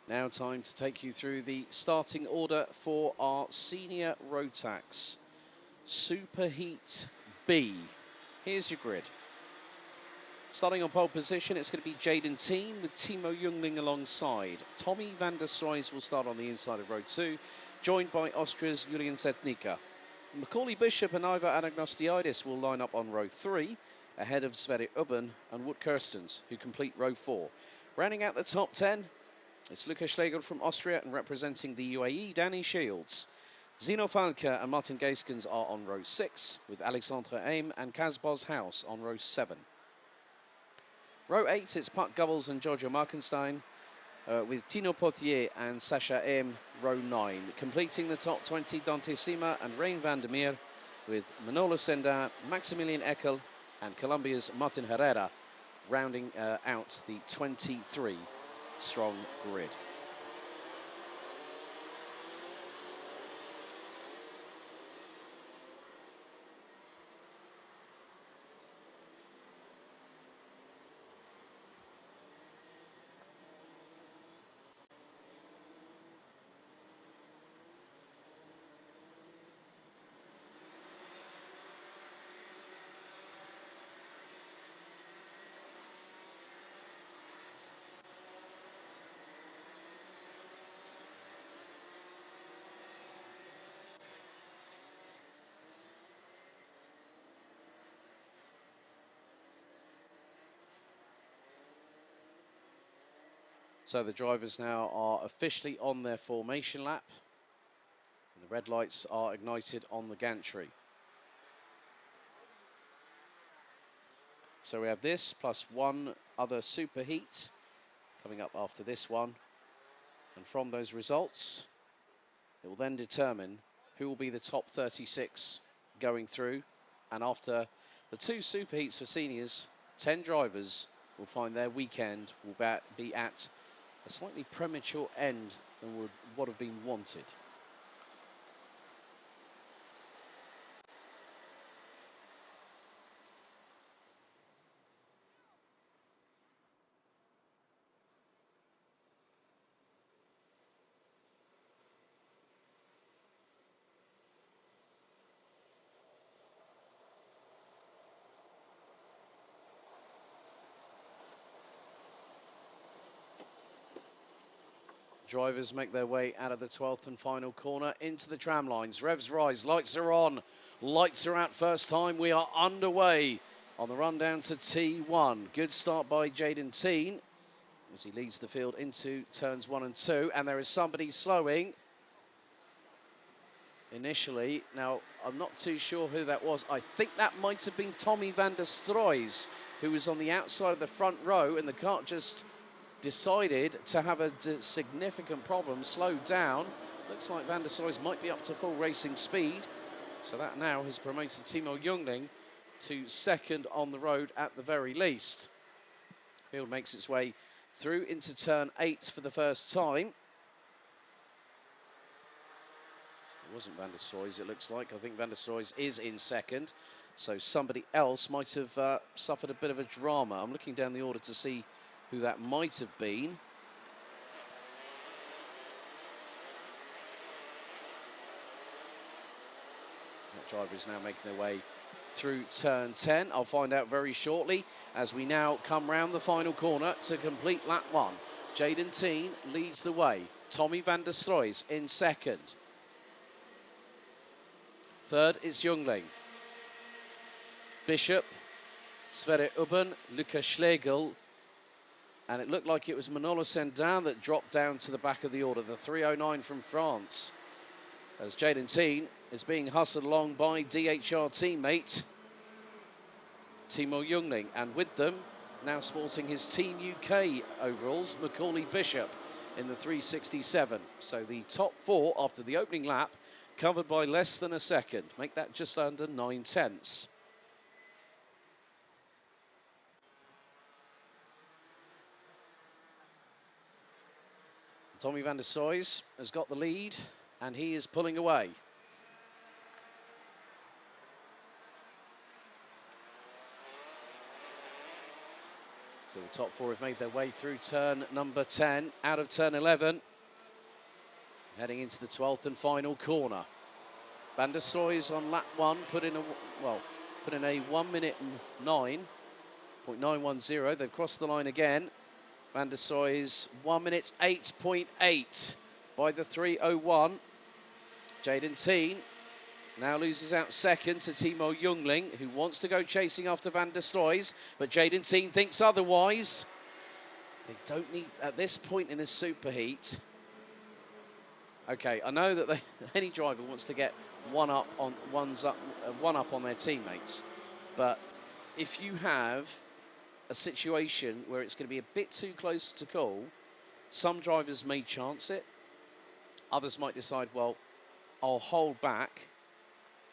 Now time to take you through the starting order for our senior Rotax Superheat B. Here's your grid. Starting on pole position, it's going to be Jaden Teen with Timo Jungling alongside. Tommy van der Stroys will start on the inside of row 2, joined by Austria's Julian Zetnica. Macaulay Bishop and Ivar Anagnostiidis will line up on row 3, ahead of Sverre Ubben and Wout Kirstens, who complete row 4. Rounding out the top 10, it's Lukas Schlegel from Austria, and representing the UAE, Danny Shields. Zeno Falke and Martin Geiskens are on row 6, with Alexandre Aim and Kaz Boshouse on row 7. Row 8, it's Pat Gubbles and Giorgio Markenstein, with Tino Pothier and Sacha Aim, row 9. Completing the top 20, Dante Sima and Rein van der Meer, with Manolo Senda, Maximilian Eckel and Colombia's Martin Herrera, rounding out the 23-strong grid. So the drivers now are officially on their formation lap. And the red lights are ignited on the gantry. So we have this plus one other superheat coming up after this one. And from those results, it will then determine who will be the top 36 going through. And after the two superheats for seniors, 10 drivers will find their weekend will be at a slightly premature end than would have been wanted. Drivers make their way out of the 12th and final corner into the tram lines. Revs rise, lights are on, lights are out first time. We are underway on the run down to T1. Good start by Jaden Teen as he leads the field into turns 1 and 2. And there is somebody slowing initially. Now, I'm not too sure who that was. I think that might have been Tommy van der Stroys, who was on the outside of the front row, and the cart just decided to have a significant problem, slowed down. Looks like van der Stroys might be up to full racing speed. So that now has promoted Timo Jungling to second on the road at the very least. Field makes its way through into turn 8 for the first time. It wasn't van der Stroys, it looks like. I think van der Stroys is in second. So somebody else might have suffered a bit of a drama. I'm looking down the order to see who that might have been. That driver is now making their way through turn 10. I'll find out very shortly as we now come round the final corner to complete lap 1. Jaden Teen leads the way. Tommy van der Stroys in second. Third is Jungling. Bishop, Sverre Ubben, Lukas Schlegel, and it looked like it was Manolo Sendin that dropped down to the back of the order, the 309 from France, as Jaden Teen is being hustled along by DHR teammate Timo Jungling, and with them, now sporting his Team UK overalls, Macaulay Bishop in the 367. So the top 4 after the opening lap, covered by less than a second. Make that just under 9 tenths. Tommy van der Stroys has got the lead, and he is pulling away. So the top four have made their way through turn number 10, out of turn 11. Heading into the 12th and final corner. Van der Stroy's on lap 1, put in a 1 minute and 9.910. They've crossed the line again. Van der Stroy's 1 minute 8.8 by the 3:01. Jaden Teen now loses out second to Timo Jungling, who wants to go chasing after Van der Stroy's, but Jaden Teen thinks otherwise. They don't need, at this point in this superheat. Okay, I know that any driver wants to get one up on their teammates, but if you have a situation where it's going to be a bit too close to call, some drivers may chance it. Others might decide, well, I'll hold back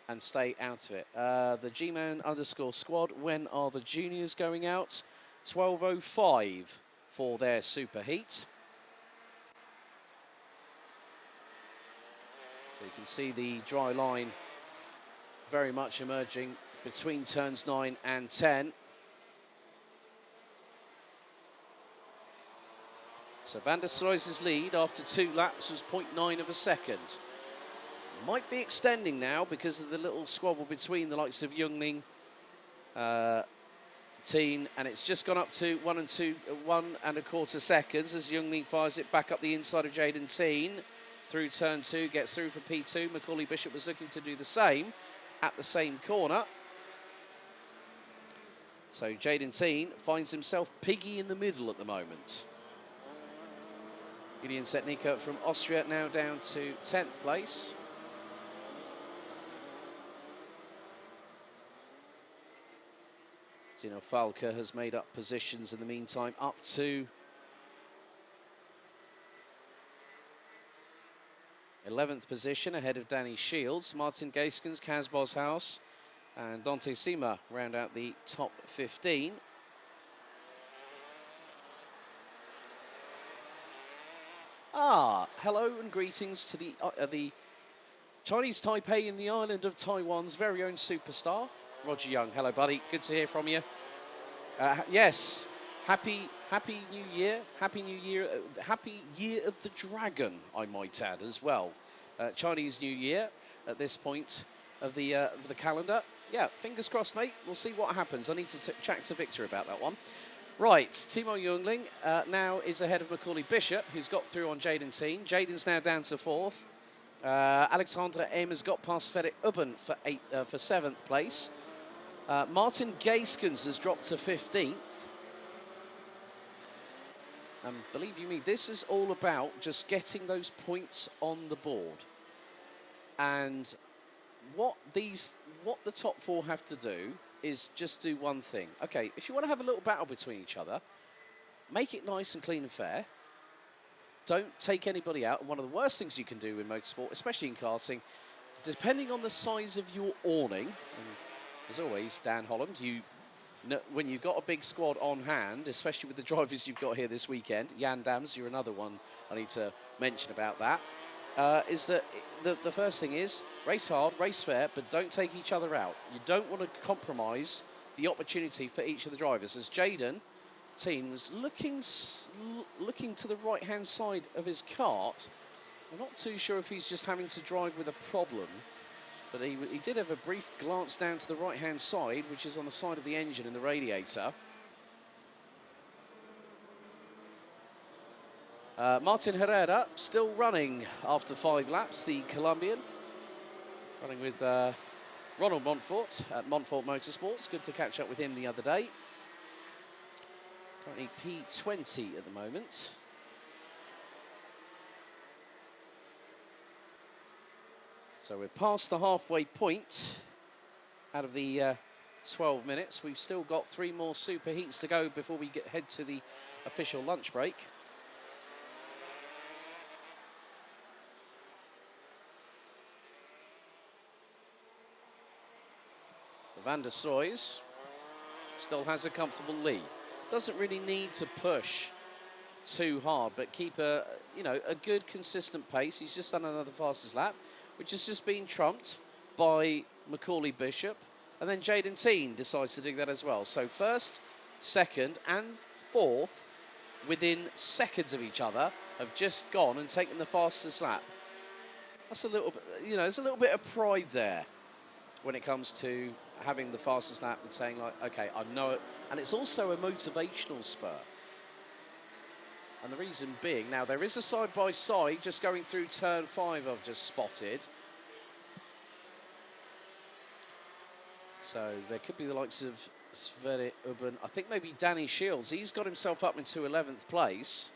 and stay out of it. The G-Man _ squad, when are the juniors going out? 12:05 for their superheat. So you can see the dry line very much emerging between turns 9 and 10. So Van der Stroy's lead after 2 laps was 0.9 of a second. Might be extending now because of the little squabble between the likes of Jungling, Teen, and it's just gone up to 1 1.25 seconds as Jungling fires it back up the inside of Jaden Teen through turn 2, gets through for P2. Macaulay Bishop was looking to do the same at the same corner. So Jaden Teen finds himself piggy in the middle at the moment. Julian Setnika from Austria now down to 10th place. Zino Falca has made up positions in the meantime, up to 11th position ahead of Danny Shields. Martin Gaiskens, Kaz Boshouse and Dante Sima round out the top 15. Hello and greetings to the Chinese Taipei in the island of Taiwan's very own superstar, Roger Young. Hello, buddy. Good to hear from you. Yes, happy New Year. Happy New Year. Happy Year of the Dragon, I might add, as well. Chinese New Year at this point of the calendar. Yeah, fingers crossed, mate. We'll see what happens. I need to chat to Victor about that one. Right, Timo Jungling now is ahead of Macaulay Bishop, who's got through on Jaden Teen. Jaden's now down to 4th. Alexandra M has got past Fredrik Ubben for 7th place. Martin Gaiskens has dropped to 15th. And believe you me, this is all about just getting those points on the board. And what the top 4 have to do is just do one thing. Okay, if you want to have a little battle between each other, make it nice and clean and fair. Don't take anybody out. And one of the worst things you can do in motorsport, especially in karting, depending on the size of your awning, and as always, Dan Holland, when you've got a big squad on hand, especially with the drivers you've got here this weekend, Jan Dams, you're another one I need to mention about that, is that the first thing is race hard, race fair, but don't take each other out. You don't want to compromise the opportunity for each of the drivers. As Jaden Teen was looking to the right-hand side of his kart, I'm not too sure if he's just having to drive with a problem, but he did have a brief glance down to the right-hand side, which is on the side of the engine and the radiator. Martin Herrera still running after 5 laps, the Colombian. Running with Ronald Montfort at Montfort Motorsports. Good to catch up with him the other day. Currently P20 at the moment. So we're past the halfway point out of the 12 minutes. We've still got 3 more superheats to go before we head to the official lunch break. Van der Stroy's still has a comfortable lead. Doesn't really need to push too hard, but keep a good consistent pace. He's just done another fastest lap, which has just been trumped by Macaulay Bishop, and then Jaden Teen decides to do that as well. So first, second, and fourth, within seconds of each other, have just gone and taken the fastest lap. That's a little bit, there's a little bit of pride there when it comes to having the fastest lap and saying, like, okay, I know it. And it's also a motivational spur. And the reason being, now there is a side-by-side just going through turn 5 I've just spotted. So there could be the likes of Sverre Ubben. I think maybe Danny Shields. He's got himself up into 11th place.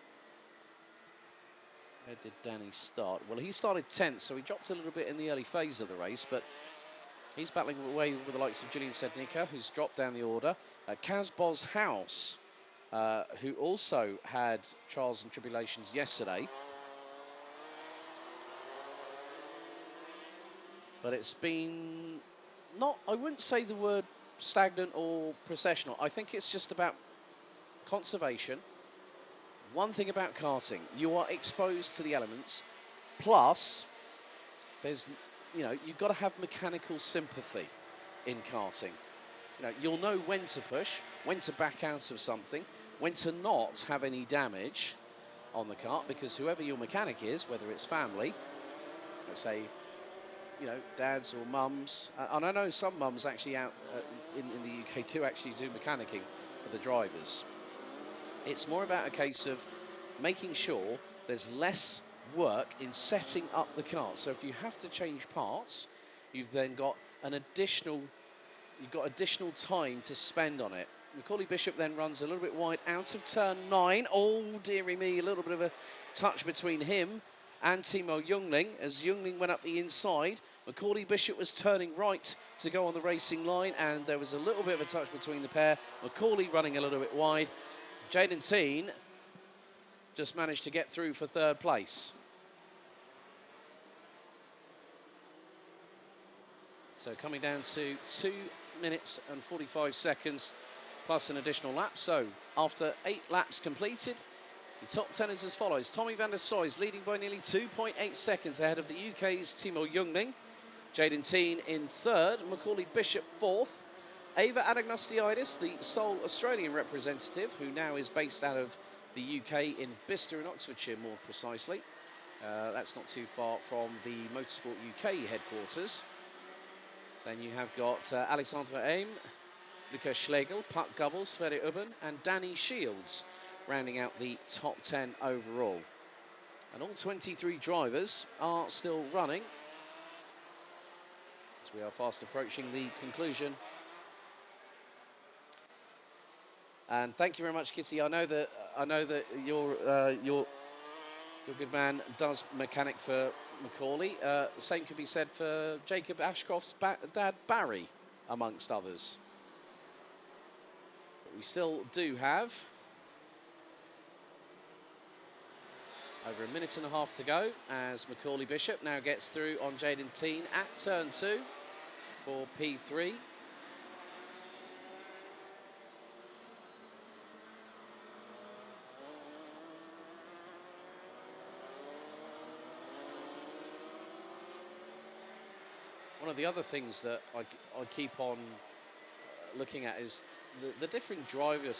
Where did Danny start? Well, he started 10th, so he dropped a little bit in the early phase of the race, but he's battling away with the likes of Julian Sednica, who's dropped down the order. Kaz Boshouse, who also had trials and tribulations yesterday. But it's been I wouldn't say the word stagnant or processional. I think it's just about conservation. One thing about karting, you are exposed to the elements, plus there's, you've got to have mechanical sympathy in karting. You'll know when to push, when to back out of something, when to not have any damage on the kart, because whoever your mechanic is, whether it's family, let's say, dads or mums, and I know some mums actually out in the UK do actually do mechanicking for the drivers. It's more about a case of making sure there's less work in setting up the kart. So if you have to change parts, you've then got additional time to spend on it. Macaulay Bishop then runs a little bit wide out of turn 9. Oh, dearie me, a little bit of a touch between him and Timo Jungling as Jungling went up the inside. Macaulay Bishop was turning right to go on the racing line, and there was a little bit of a touch between the pair. Macaulay running a little bit wide. Jaden Teen just managed to get through for 3rd place. So coming down to 2 minutes and 45 seconds plus an additional lap. So after 8 laps completed, the top 10 is as follows. Tommy van der Soi is leading by nearly 2.8 seconds ahead of the UK's Timo Jungling. Jaden Teen in 3rd, Macaulay Bishop 4th. Ava Adagnostiidis, the sole Australian representative, who now is based out of the UK in Bicester in Oxfordshire, more precisely. That's not too far from the Motorsport UK headquarters. Then you have got Alexandra Aim, Luca Schlegel, Puck Gubbles, Sverre Ubben, and Danny Shields rounding out the top 10 overall. And all 23 drivers are still running as we are fast approaching the conclusion. And thank you very much, Kitty. I know that your good man does mechanic for Macaulay. Same could be said for Jacob Ashcroft's dad, Barry, amongst others. But we still do have over 1.5 minutes to go as Macaulay Bishop now gets through on Jaden Teen at turn 2 for P3. One of the other things that I keep on looking at is the different driver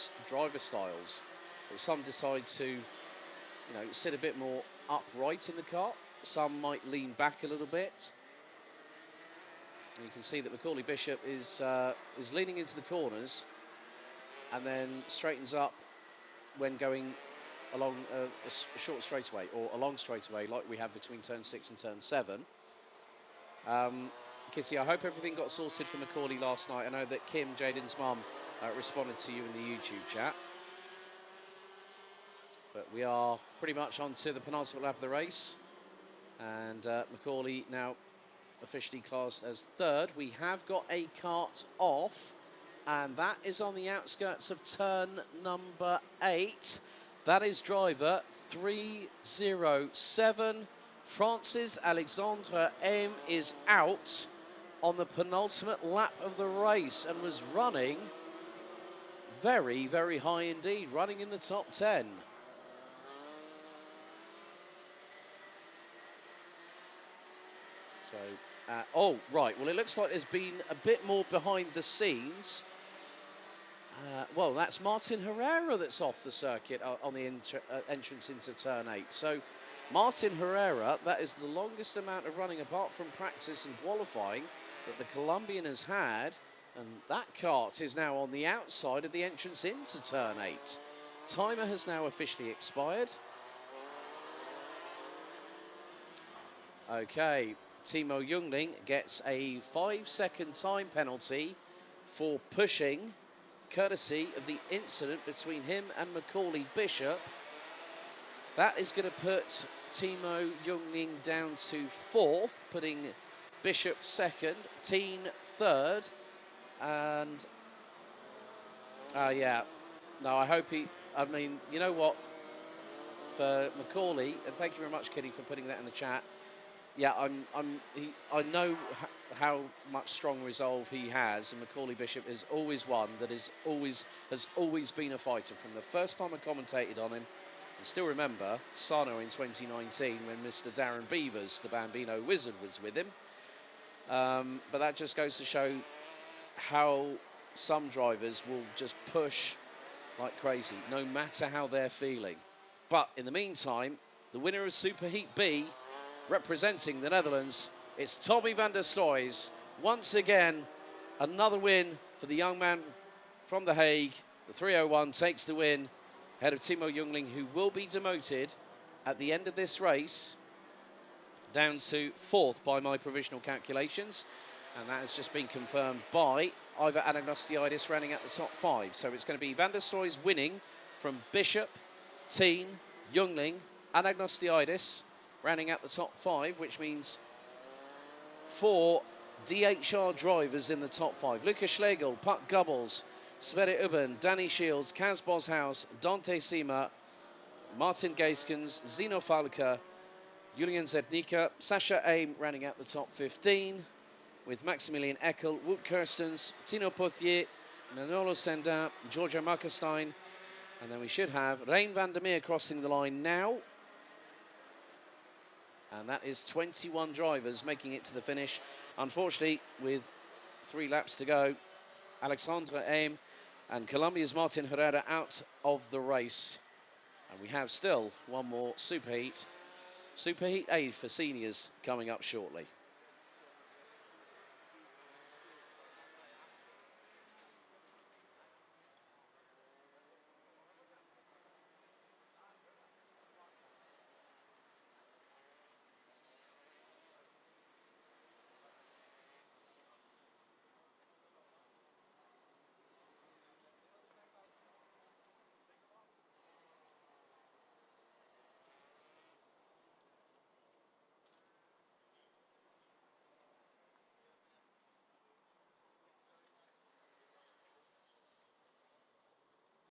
styles. That some decide to, sit a bit more upright in the kart. Some might lean back a little bit. And you can see that Macaulay Bishop is leaning into the corners and then straightens up when going along a short straightaway or a long straightaway like we have between turn 6 and turn 7. Kitty, I hope everything got sorted for Macaulay last night. I know that Kim, Jaden's mum, responded to you in the YouTube chat. But we are pretty much on to the penultimate lap of the race. And Macaulay now officially classed as 3rd. We have got a kart off, and that is on the outskirts of turn number 8. That is driver 307. Francis Alexandre M is out on the penultimate lap of the race and was running very, very high indeed, running in the top 10. So, oh, right, well, it looks like there's been a bit more behind the scenes. Well, that's Martin Herrera that's off the circuit on the entrance into turn 8. So Martin Herrera, that is the longest amount of running apart from practice and qualifying that the Colombian has had. And that kart is now on the outside of the entrance into turn 8. Timer has now officially expired. Okay, Timo Jungling gets a 5-second time penalty for pushing, courtesy of the incident between him and Macaulay Bishop. That is going to put Timo Jungling down to 4th, putting Bishop 2nd, Teen 3rd, and yeah, no, I hope I mean, you know what, for Macaulay, and thank you very much, Kitty, for putting that in the chat. Yeah, I know how much strong resolve he has, and Macaulay Bishop is always one that has always been a fighter from the first time I commentated on him. I still remember Sano in 2019 when Mr. Darren Beavers, the Bambino Wizard, was with him. But that just goes to show how some drivers will just push like crazy, no matter how they're feeling. But in the meantime, the winner of Superheat B, representing the Netherlands, it's Tommy van der Stoys. Once again, another win for the young man from The Hague. The 301 takes the win ahead of Timo Jungling, who will be demoted at the end of this race down to 4th by my provisional calculations. And that has just been confirmed by Ivar Anagnostiidis running at the top 5. So it's going to be Van der Stoys winning from Bishop, Teen, Jungling, Anagnostiidis rounding out the top 5, which means 4 DHR drivers in the top 5. Lucas Schlegel, Puck Gubbles, Sverre Ubben, Danny Shields, Kaz Boshaus, Dante Sima, Martin Gaiskens, Zeno Falker, Julian Zednika, Sasha Aim rounding out the top 15, with Maximilian Eckel, Wout Kirstens, Tino Pothier, Manolo Senda, Georgia Markerstein, and then we should have Rein van der Meer crossing the line now. And that is 21 drivers making it to the finish. Unfortunately, with 3 laps to go, Alexandre Aim and Colombia's Martin Herrera out of the race. And we have still one more Superheat A for seniors coming up shortly.